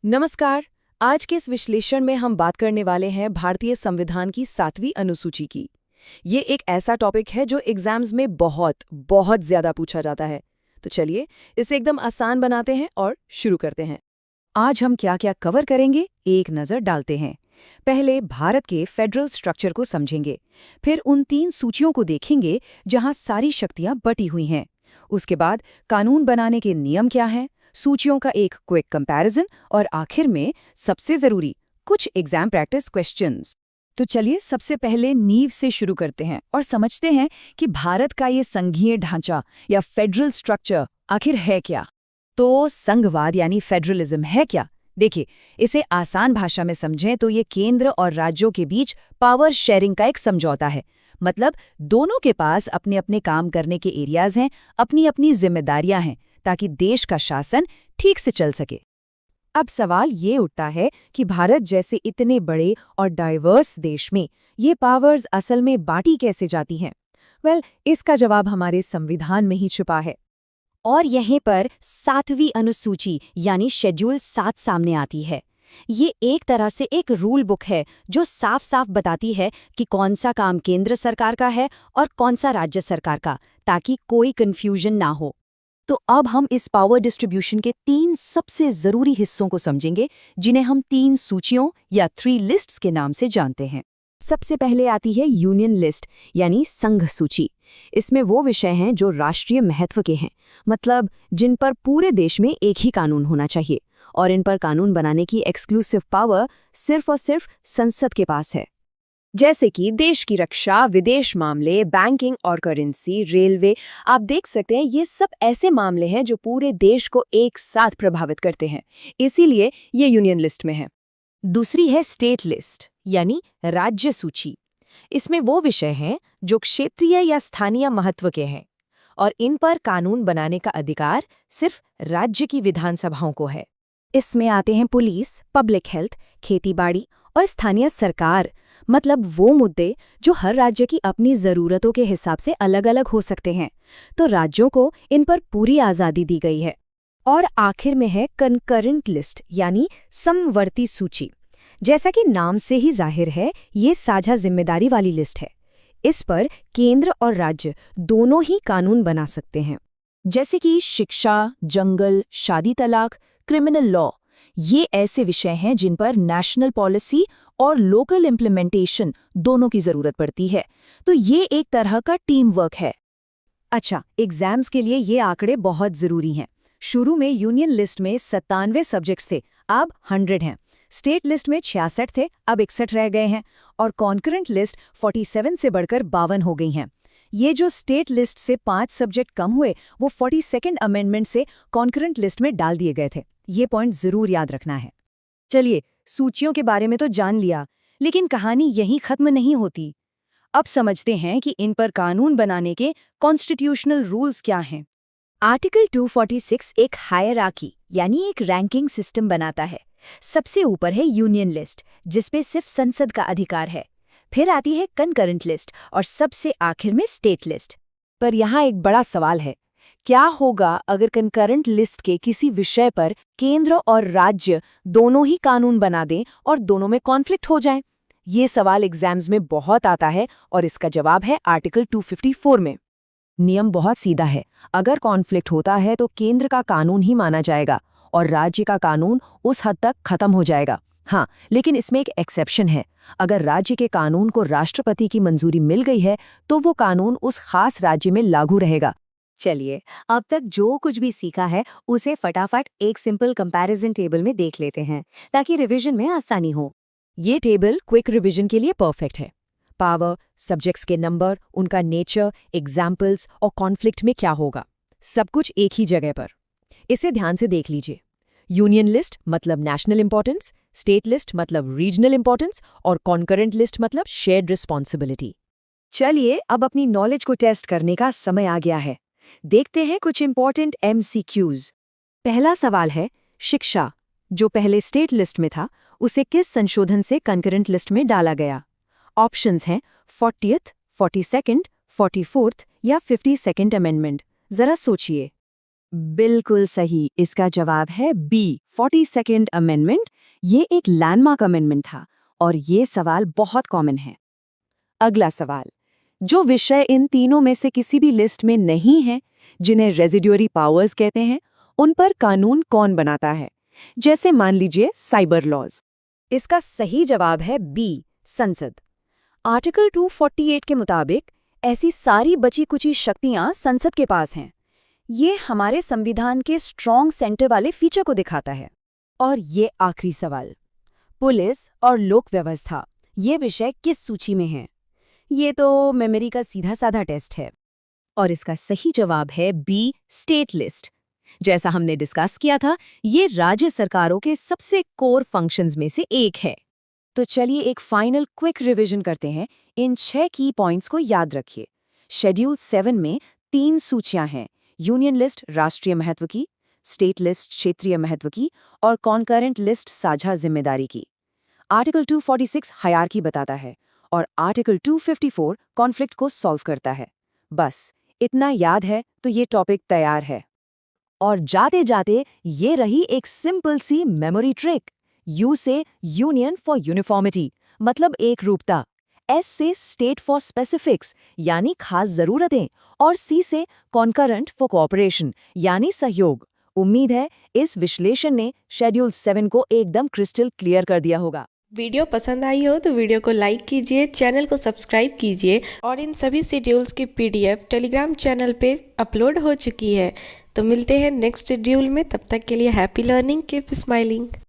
नमस्कार। आज के इस विश्लेषण में हम बात करने वाले हैं भारतीय संविधान की 7वीं अनुसूची की। ये एक ऐसा टॉपिक है जो एग्जाम्स में बहुत बहुत ज्यादा पूछा जाता है। तो चलिए इसे एकदम आसान बनाते हैं और शुरू करते हैं। आज हम क्या क्या कवर करेंगे, एक नज़र डालते हैं। पहले भारत के फेडरल स्ट्रक्चर को समझेंगे, फिर उन 3 सूचियों को देखेंगे जहां सारी शक्तियां बटी हुई हैं। उसके बाद कानून बनाने के नियम क्या हैं, सूचियों का एक क्विक कंपैरिजन और आखिर में सबसे जरूरी कुछ एग्जाम प्रैक्टिस क्वेश्चंस। तो चलिए सबसे पहले नींव से शुरू करते हैं और समझते हैं कि भारत का ये संघीय ढांचा या फेडरल स्ट्रक्चर आखिर है क्या। तो संघवाद यानी फेडरलिज्म है क्या? देखिए, इसे आसान भाषा में समझें तो ये केंद्र और राज्यों के बीच पावर शेयरिंग का एक समझौता है। मतलब दोनों के पास अपने अपने काम करने के एरियाज हैं, अपनी अपनी जिम्मेदारियां हैं, ताकि देश का शासन ठीक से चल सके। अब सवाल ये उठता है कि भारत जैसे इतने बड़े और डाइवर्स देश में ये पावर्स असल में बांटी कैसे जाती हैं? इसका जवाब हमारे संविधान में ही छुपा है। और यहीं पर 7वीं अनुसूची यानी शेड्यूल 7 सामने आती है। ये एक तरह से एक रूल बुक है जो साफ साफ बताती है कि कौन सा काम केंद्र सरकार का है और कौन सा राज्य सरकार का, ताकि कोई कंफ्यूजन ना हो। तो अब हम इस पावर डिस्ट्रीब्यूशन के 3 सबसे जरूरी हिस्सों को समझेंगे, जिन्हें हम 3 सूचियों या 3 लिस्ट्स के नाम से जानते हैं। सबसे पहले आती है यूनियन लिस्ट यानी संघ सूची। इसमें वो विषय हैं जो राष्ट्रीय महत्व के हैं, मतलब जिन पर पूरे देश में एक ही कानून होना चाहिए, और इन पर कानून बनाने की एक्सक्लूसिव पावर सिर्फ और सिर्फ संसद के पास है। जैसे कि देश की रक्षा, विदेश मामले, बैंकिंग और करेंसी, रेलवे। आप देख सकते हैं ये सब ऐसे मामले हैं जो पूरे देश को एक साथ प्रभावित करते हैं, इसीलिए ये यूनियन लिस्ट में है। दूसरी है स्टेट लिस्ट यानी राज्य सूची। इसमें वो विषय हैं जो क्षेत्रीय या स्थानीय महत्व के हैं, और इन पर कानून बनाने का अधिकार सिर्फ राज्य की विधानसभाओं को है। इसमें आते हैं पुलिस, पब्लिक हेल्थ, खेतीबाड़ी और स्थानीय सरकार, मतलब वो मुद्दे जो हर राज्य की अपनी ज़रूरतों के हिसाब से अलग अलग हो सकते हैं। तो राज्यों को इन पर पूरी आज़ादी दी गई है। और आखिर में है कंकरेंट लिस्ट यानी समवर्ती सूची। जैसा कि नाम से ही जाहिर है, ये साझा जिम्मेदारी वाली लिस्ट है। इस पर केंद्र और राज्य दोनों ही कानून बना सकते हैं, जैसे कि शिक्षा, जंगल, शादी तलाक, क्रिमिनल लॉ। ये ऐसे विषय हैं जिन पर नेशनल पॉलिसी और लोकल इम्प्लीमेंटेशन दोनों की जरूरत पड़ती है। तो ये एक तरह का टीम वर्क है। अच्छा, एग्जाम्स के लिए ये आंकड़े बहुत जरूरी हैं। शुरू में यूनियन लिस्ट में 97 सब्जेक्ट्स थे, अब 100 हैं। स्टेट लिस्ट में 66 थे, अब 61 रह गए हैं, और कॉन्करेंट लिस्ट 47 से बढ़कर 52 हो गई हैं। ये जो स्टेट लिस्ट से 5 सब्जेक्ट कम हुए, वो 42nd अमेंडमेंट से कॉन्करेंट लिस्ट में डाल दिए गए थे। ये पॉइंट जरूर याद रखना है। चलिए, सूचियों के बारे में तो जान लिया, लेकिन कहानी यहीं खत्म नहीं होती। अब समझते हैं कि इन पर कानून बनाने के कॉन्स्टिट्यूशनल रूल्स क्या हैं। आर्टिकल 246 एक हायरार्की यानी एक रैंकिंग सिस्टम बनाता है। सबसे ऊपर है यूनियन लिस्ट, जिसपे सिर्फ संसद का अधिकार है। फिर आती है कंकरेंट लिस्ट और सबसे आखिर में स्टेट लिस्ट। पर यहाँ एक बड़ा सवाल है, क्या होगा अगर कंकरेंट लिस्ट के किसी विषय पर केंद्र और राज्य दोनों ही कानून बना दें और दोनों में कॉन्फ्लिक्ट हो जाए? ये सवाल एग्जाम्स में बहुत आता है, और इसका जवाब है आर्टिकल 254 में। नियम बहुत सीधा है, अगर कॉन्फ्लिक्ट होता है तो केंद्र का कानून ही माना जाएगा और राज्य का कानून उस हद तक खत्म हो जाएगा। हाँ, लेकिन इसमें एक एक्सेप्शन है। अगर राज्य के कानून को राष्ट्रपति की मंजूरी मिल गई है तो वो कानून उस खास राज्य में लागू रहेगा। चलिए, अब तक जो कुछ भी सीखा है उसे फटाफट एक सिंपल कंपैरिजन टेबल में देख लेते हैं, ताकि रिवीजन में आसानी हो। ये टेबल क्विक रिवीजन के लिए परफेक्ट है। पावर, सब्जेक्ट्स के नंबर, उनका नेचर, एग्जाम्पल्स और कॉन्फ्लिक्ट में क्या होगा, सब कुछ एक ही जगह पर। इसे ध्यान से देख लीजिए। यूनियन लिस्ट मतलब नेशनल इंपॉर्टेंस, स्टेट लिस्ट मतलब रीजनल इंपॉर्टेंस, और कॉन्करेंट लिस्ट मतलब शेयर्ड रिस्पॉन्सिबिलिटी। चलिए, अब अपनी नॉलेज को टेस्ट करने का समय आ गया है। देखते हैं कुछ इंपॉर्टेंट MCQs। पहला सवाल है, शिक्षा, जो पहले स्टेट लिस्ट में था, उसे किस संशोधन से कंकरेंट लिस्ट में डाला गया? ऑप्शंस हैं 40th, 42nd, 44th या 52nd अमेंडमेंट। जरा सोचिए। बिल्कुल सही। इसका जवाब है बी, 42nd अमेंडमेंट। ये एक लैंडमार्क अमेंडमेंट था और ये सवाल बहुत कॉमन है। अगला सवाल, जो विषय इन तीनों में से किसी भी लिस्ट में नहीं है, जिन्हें रेजिड्यूरी पावर्स कहते हैं, उन पर कानून कौन बनाता है? जैसे मान लीजिए साइबर लॉज। इसका सही जवाब है बी, संसद। आर्टिकल 248 के मुताबिक ऐसी सारी बची कुची शक्तियां संसद के पास हैं। ये हमारे संविधान के स्ट्रॉन्ग सेंटर वाले फीचर को दिखाता है। और ये आखिरी सवाल, पुलिस और लोक व्यवस्था, ये विषय किस सूची में है? ये तो मेमोरी का सीधा साधा टेस्ट है। और इसका सही जवाब है बी, स्टेट लिस्ट। जैसा हमने डिस्कस किया था, ये राज्य सरकारों के सबसे कोर फंक्शंस में से एक है। तो चलिए एक फाइनल क्विक रिवीजन करते हैं। इन 6 की पॉइंट्स को याद रखिए। शेड्यूल 7 में 3 सूचियां हैं, यूनियन लिस्ट राष्ट्रीय महत्व की, स्टेट लिस्ट क्षेत्रीय महत्व की और कॉन्करेंट लिस्ट साझा जिम्मेदारी की। आर्टिकल 246 हायरार्की बताता है और आर्टिकल 254 कॉन्फ्लिक्ट को सॉल्व करता है। बस इतना याद है तो ये टॉपिक तैयार है। और जाते जाते ये रही एक सिंपल सी मेमोरी ट्रिक। यू से यूनियन फॉर यूनिफॉर्मिटी, मतलब एक रूपता। एस से स्टेट फॉर स्पेसिफिक्स, यानी खास जरूरतें। और सी से कॉन्करेंट फॉर कोऑपरेशन, यानी सहयोग। उम्मीद है इस विश्लेषण ने शेड्यूल 7 को एकदम क्रिस्टल क्लियर कर दिया होगा। वीडियो पसंद आई हो तो वीडियो को लाइक कीजिए, चैनल को सब्सक्राइब कीजिए और इन सभी शेड्यूल्स की पीडीएफ टेलीग्राम चैनल पे अपलोड हो चुकी है। तो मिलते हैं नेक्स्ट शेड्यूल में, तब तक के लिए हैप्पी लर्निंग, कीप स्माइलिंग।